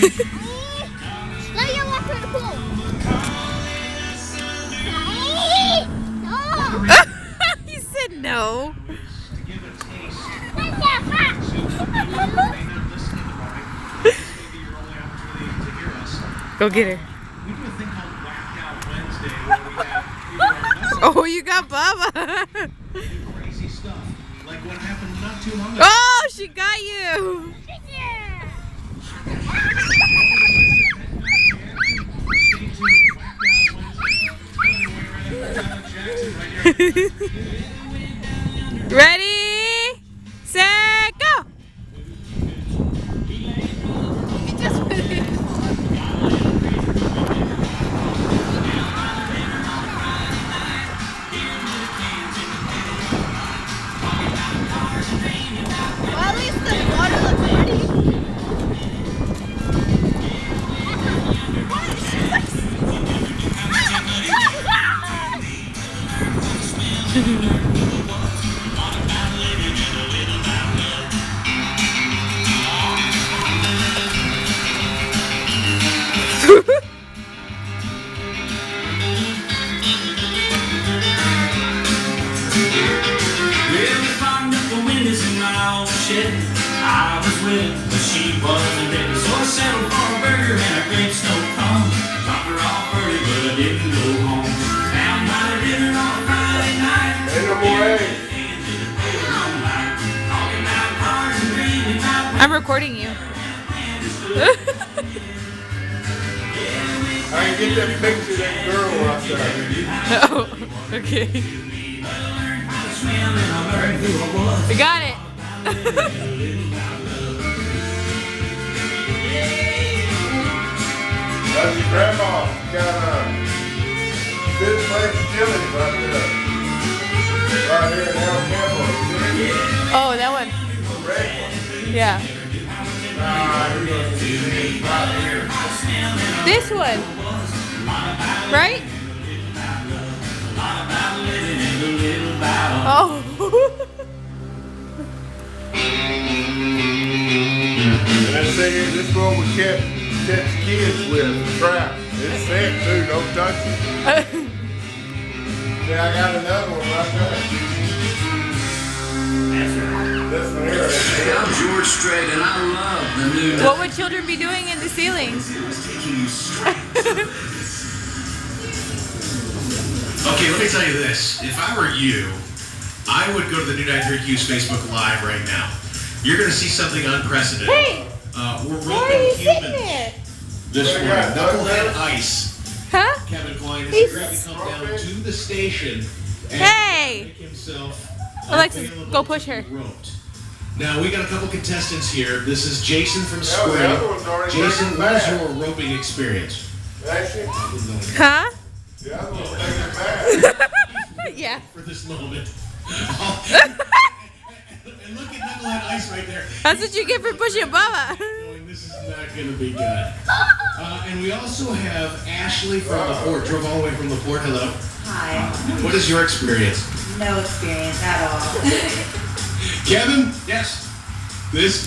Let me walk through the pool. No. He said no. Go get her. We do a thing called Whacked Out Wednesday where we have people on Oh, you got Bubba. crazy stuff. Like what happened not too long ago. Oh, she got you. Ready, set, go. Well, at least the water looks pretty. I was with her, but she wasn't ready. So I settled for a burger and a grape snow cone. Dropped her off early, but I didn't go home. Found my dinner on a Friday night. Ain't no more eggs. I'm recording you. I can get that picture of that girl outside. Oh, okay. We got it. That's your grandma. Got this place chili right here in El Campo. Oh, that one. The red one. Yeah. Right here. This one. Right? Oh. And then see here, this is what we catch kids with, trap. It's sick too, don't touch it. See, I got another one right there. This one here. Hey, I'm George Strait, and I love the new. What would children be doing in the ceiling? Okay, let me tell you this. If I were you, I would go to the New Night Drink Use Facebook Live right now. You're going to see something unprecedented. Hey! We're Why are you roping sitting humans there? this What do morning. you got, Knucklehead Ice. Huh? Kevin Klein He's- has agreed to come down to the station and Hey! make himself Alexis, available go push her. to be roped. Now, we got a couple contestants here. This is Jason from Yeah, the Spring. other one's already Jason, taken what is back. your roping experience? Actually, Huh? the other one's taking it back. Yeah. For this moment. And look at Knucklehead Ice right there. That's what you get for pushing Bubba. Knowing this is not going to be good. And we also have Ashley from LaPorte. Drove all the way from LaPorte. Hello. Hi. What is your experience? No experience at all. Kevin? Yes. This